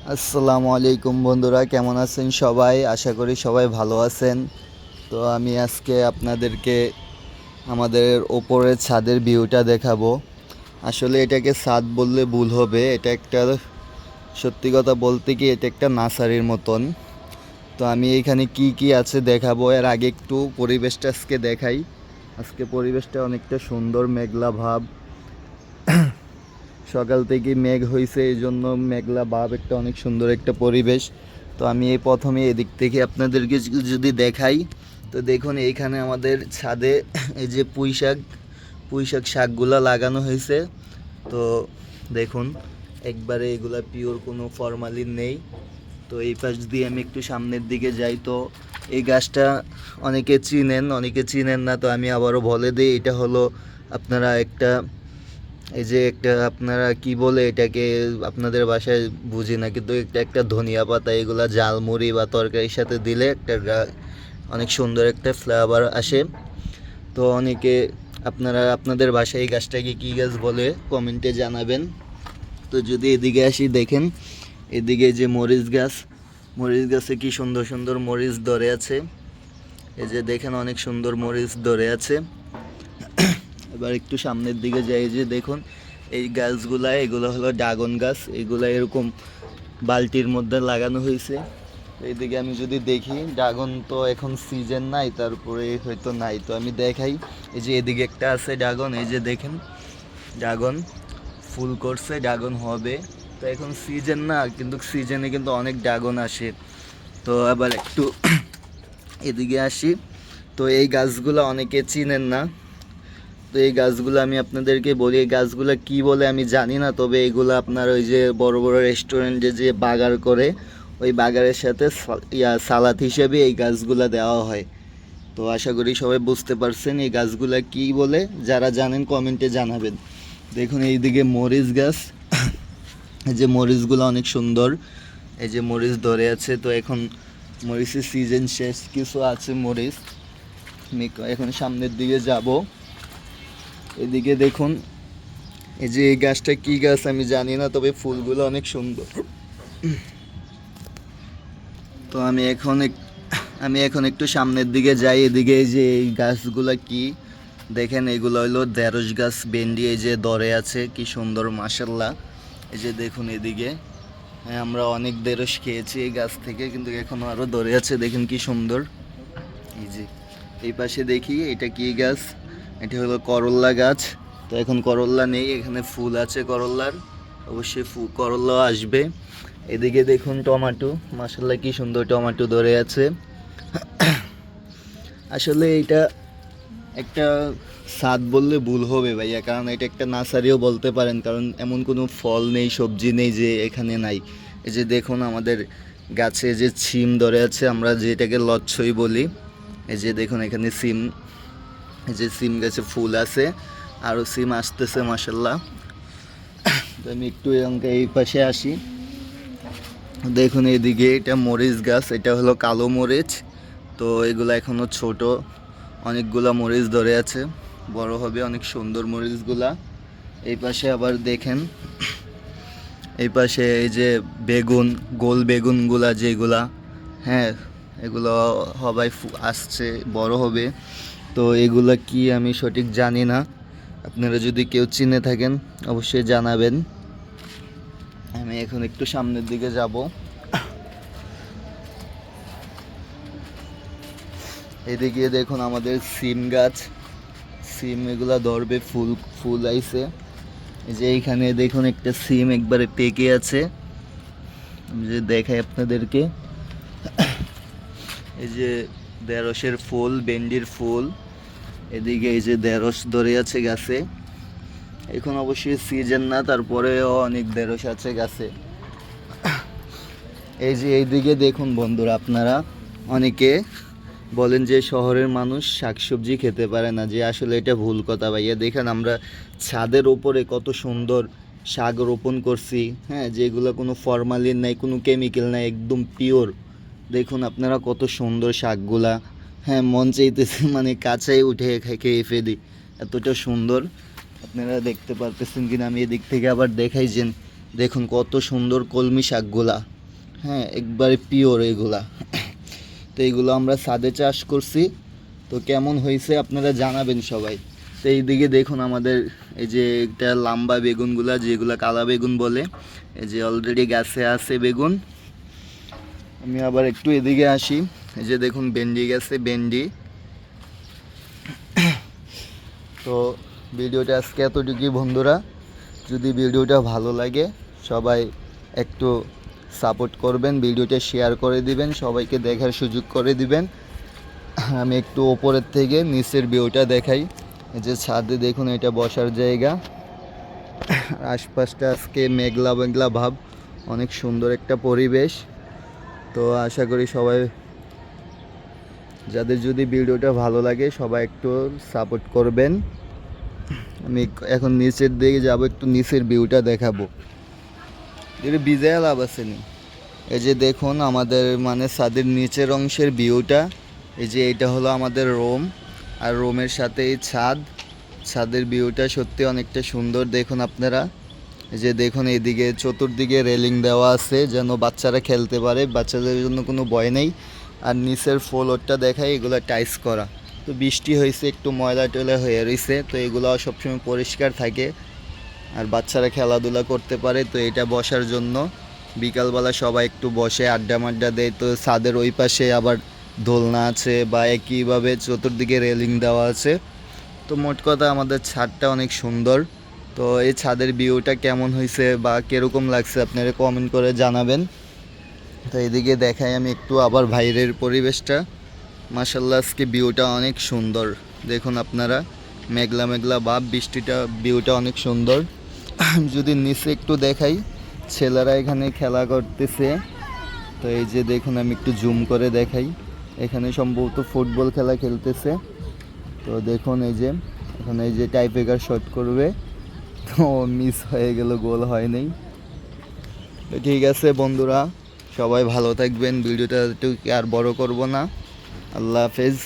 আসসালামু আলাইকুম বন্ধুরা, কেমন আছেন সবাই? আশা করি সবাই ভালো আছেন। তো আমি আজকে আপনাদেরকে আমাদের ওপরের ছাদের ভিউটা দেখাবো। আসলে এটাকে ছাদ বললে ভুল হবে, এটা একটা, সত্যি কথা বলতে কি, এটা একটা নার্সারির মতন। তো আমি এখানে কি কি আছে দেখাবো। এর আগে একটু পরিবেশটা আজকে দেখাই। আজকে পরিবেশটা অনেকটা সুন্দর, মেঘলা ভাব। সকাল থেকে মেঘ হয়েছে, এই জন্য মেঘলা ভাব, একটা অনেক সুন্দর একটা পরিবেশ। তো আমি এই প্রথমে এদিক থেকে আপনাদেরকে যদি দেখাই, তো দেখুন এইখানে আমাদের ছাদে এই যে পুঁই শাক শাকগুলা লাগানো হয়েছে। তো দেখুন একবারে এগুলা পিওর, কোনো ফরমালিন নেই। তো এই পাশ দিয়ে আমি একটু সামনের দিকে যাই, তো এই গাছটা অনেকে চিনেন, অনেকে চিনেন না। তো আমি আবারও বলে দিই, এটা হলো আপনারা একটা, এই যে একটা, আপনারা কি বলে এটাকে, আপনাদের বাসায় বুঝি না, কিন্তু একটা একটা ধনিয়া পাতা, এগুলা ঝালমুড়ি বা তরকারির সাথে দিলে একটা অনেক সুন্দর একটা ফ্লেভার আসে। তো অনেকে, আপনারা আপনাদের বাসায় এই গাছটাকে কী গাছ বলে কমেন্টে জানাবেন। তো যদি এদিকে আসি, দেখেন এদিকে যে মরিচ গাছ, মরিচ গাছে কি সুন্দর সুন্দর মরিচ ধরে আছে। এই যে দেখেন অনেক সুন্দর মরিচ ধরে আছে। এবার একটু সামনের দিকে যাই, যে দেখুন এই গাছগুলা, এগুলো হলো ড্রাগন গাছ। এগুলো এরকম বালতির মধ্যে লাগানো হয়েছে। এইদিকে আমি যদি দেখি, ড্রাগন তো এখন সিজন নাই, তারপরে হয়তো নাই, তো আমি দেখাই। এই যে এদিকে একটা আছে ড্রাগন, এই যে দেখেন ড্রাগন ফুল করছে, ড্রাগন হবে। তো এখন সিজন না, কিন্তু সিজনে কিন্তু অনেক ড্রাগন আসে। তো আবার একটু এদিকে আসি, তো এই গাছগুলো অনেকে চিনেন না। তো এই গাছগুলো আমি আপনাদেরকে বলি, এই গাছগুলো কি বলে আমি জানি না, তবে এগুলো আপনার ওই যে বড় বড় রেস্টুরেন্টে যে বাগার করে, ওই বাগারের সাথে সালাদ হিসেবে এই গাছগুলো দেওয়া হয়। তো আশা করি সবাই বুঝতে পারছেন এই গাছগুলো কি বলে। যারা জানেন কমেন্টে জানাবেন। দেখুন এইদিকে মরিচ গাছ, এই যে মরিচগুলো অনেক সুন্দর, এই যে মরিচ ধরে আছে। তো এখন মরিচের সিজন শেষ, কিছু আছে মরিচ। আমি এখন সামনের দিকে যাব। এদিকে দেখুন, এই যে এই গাছটা কি গাছ আমি জানি না, তবে ফুলগুলো অনেক সুন্দর। তো আমি এখন একটু সামনের দিকে যাই। এদিকে এই যে এই গাছগুলা কি, দেখেন এগুলো হলো ঢেঁড়স গাছ, ভেন্ডি এই যে ধরে আছে, কি সুন্দর মাশাল্লাহ। এই যে দেখুন এদিকে, হ্যাঁ আমরা অনেক ঢেঁড়স খেয়েছি এই গাছ থেকে, কিন্তু এখনো আরো ধরে আছে, দেখেন কি সুন্দর। এই যে এই পাশে দেখি এটা কি গাছ, এটা হলো করল্লা গাছ। তো এখন করল্লা নেই, এখানে ফুল আছে করল্লার, অবশ্যই করল্লাও আসবে। এদিকে দেখুন টমেটো, মাশাল্লাহ কি সুন্দর টমেটো ধরে আছে। আসলে এটা একটা ছাদ বললে ভুল হবে ভাইয়া, কারণ এটা একটা নার্সারিও বলতে পারেন, কারণ এমন কোনো ফল নেই, সবজি নেই যে এখানে নাই। এই যে দেখুন আমাদের গাছে যে সিম ধরে আছে, আমরা যেটাকে লচ্ছই বলি। এই যে দেখুন এখানে সিম, এই যে সিম গাছে ফুল আছে, আরও সিম আসতেছে মাশাল্লাহ। তো আমি একটু এই পাশে আসি, দেখুন এইদিকে এটা মরিচ গাছ, এটা হলো কালো মরিচ। তো এগুলো এখনো ছোট, অনেকগুলা মরিচ ধরে আছে, বড় হবে অনেক সুন্দর মরিচগুলা। এই পাশে আবার দেখেন, এই পাশে এই যে বেগুন, গোল বেগুনগুলা যেগুলা, হ্যাঁ এগুলো সবাই আসছে, বড় হবে। তো এগুলা কি আমি সঠিক জানি না, আপনারা যদি কেউ চিনে থাকেন অবশ্যই জানাবেন। আমি এখন একটু সামনের দিকে যাব। এদিকে দেখুন আমাদের সিম গাছ, সিম এগুলা ধরবে, ফুল ফুল আইছে। এই যে এইখানে দেখুন একটা সিম একবারে পেকে আছে, আমি যে দেখাই আপনাদেরকে। এই যে ঢেঁড়সের ফুল, ভেন্ডির ফুল, এদিকে এই যে ঢেঁড়স ধরে আছে গাছে। এখন অবশ্যই সিজন না, তারপরেও অনেক ঢেঁড়স আছে গাছে। এই যে এইদিকে দেখুন বন্ধুরা, আপনারা অনেকে বলেন যে শহরের মানুষ শাকসবজি খেতে পারে না, যে আসলে এটা ভুল কথা ভাইয়া। দেখেন আমরা ছাদের ওপরে কত সুন্দর শাক রোপণ করছি, হ্যাঁ, যেগুলো কোনো ফরমালিন নাই, কোনো কেমিক্যাল নাই, একদম পিওর। দেখুন আপনারা কত সুন্দর শাকগুলা, হ্যাঁ মন চাইতেছে মানে কাছেই উঠে খেয়ে ফেলি, এতটা সুন্দর। আপনারা দেখতে পারতেছেন কিনা আমি এদিক থেকে আবার দেখাই, যে দেখুন কত সুন্দর কলমি শাকগুলা, হ্যাঁ একবারে পিওর এগুলা। তো এইগুলো আমরা ছাদে চাষ করছি, তো কেমন হয়েছে আপনারা জানাবেন সবাই। তো এইদিকে দেখুন আমাদের এই যে একটা লম্বা বেগুনগুলা, যেগুলা কালা বেগুন বলে, এই যে অলরেডি গাছে আছে বেগুন। আমি আবার একটু এদিকে আসি, এই যে দেখুন ভেন্ডি গাছে ভেন্ডি। তো ভিডিওটা আজকে এতটুকুই বন্ধুরা, যদি ভিডিওটা ভালো লাগে সবাই একটু সাপোর্ট করবেন, ভিডিওটা শেয়ার করে দিবেন, সবাইকে দেখার সুযোগ করে দিবেন। আমি একটু ওপরের থেকে নিচের ভিউটা দেখাই। এই যে ছাদে দেখুন এটা বসার জায়গা, আশপাশটা আজকে মেঘলা মেঘলা ভাব, অনেক সুন্দর একটা পরিবেশ। তো আশা করি সবাই, যাদের যদি ভিডিওটা ভালো লাগে সবাই একটু সাপোর্ট করবেন। আমি এখন নিচের দিকে যাব, একটু নিচের ভিউটা দেখাবো। এটা বিজয় লাভ আসেনি। এই যে দেখুন আমাদের মানে ছাদের নিচের অংশের ভিউটা। এই যে এটা হলো আমাদের রুম, আর রুমের সাথে এই ছাদের ভিউটা সত্যি অনেকটা সুন্দর। দেখুন আপনারা, এই যে দেখুন এইদিকে চতুর্দিকে রেলিং দেওয়া আছে যেন বাচ্চারা খেলতে পারে, বাচ্চাদের জন্য কোনো ভয় নেই। আর নিচের ফ্লোরটা দেখাই, এগুলো টাইলস করা। তো বৃষ্টি হয়েছে, একটু ময়লা টয়লা হয়ে রয়েছে, তো এগুলো সবসময় পরিষ্কার থাকে আর বাচ্চারা খেলাধুলা করতে পারে। তো এটা বসার জন্য বিকালবেলা সবাই একটু বসে আড্ডা মাড্ডা দেয়। তো ছাদের ওই পাশে আবার দোলনা আছে, বা একইভাবে চতুর্দিকে রেলিং দেওয়া আছে। তো মোট কথা আমাদের ছাদটা অনেক সুন্দর। তো এই ছাদের ভিউটা কেমন হয়েছে বা কীরকম লাগছে আপনারা কমেন্ট করে জানাবেন। তো এদিকে দেখাই আমি একটু আবার বাইরের পরিবেশটা। মাশাল্লাহ আজকে ভিউটা অনেক সুন্দর, দেখুন আপনারা মেঘলা মেঘলা ভাব, বৃষ্টিটা ভিউটা অনেক সুন্দর। যদি নিচে একটু দেখাই, ছেলেরা এখানে খেলা করতেছে। তো এই যে দেখুন আমি একটু জুম করে দেখাই, এখানে সম্ভবত ফুটবল খেলা খেলতেছে। তো দেখুন এই যে এখন এই যে টাইব্রেকার শট করবে, তো মিস হয়ে গেল, গোল হয় নাই। তো ঠিক আছে বন্ধুরা, সবাই ভালো থাকবেন, ভিডিওটা একটু আর বড় করব না। আল্লাহ হাফেজ।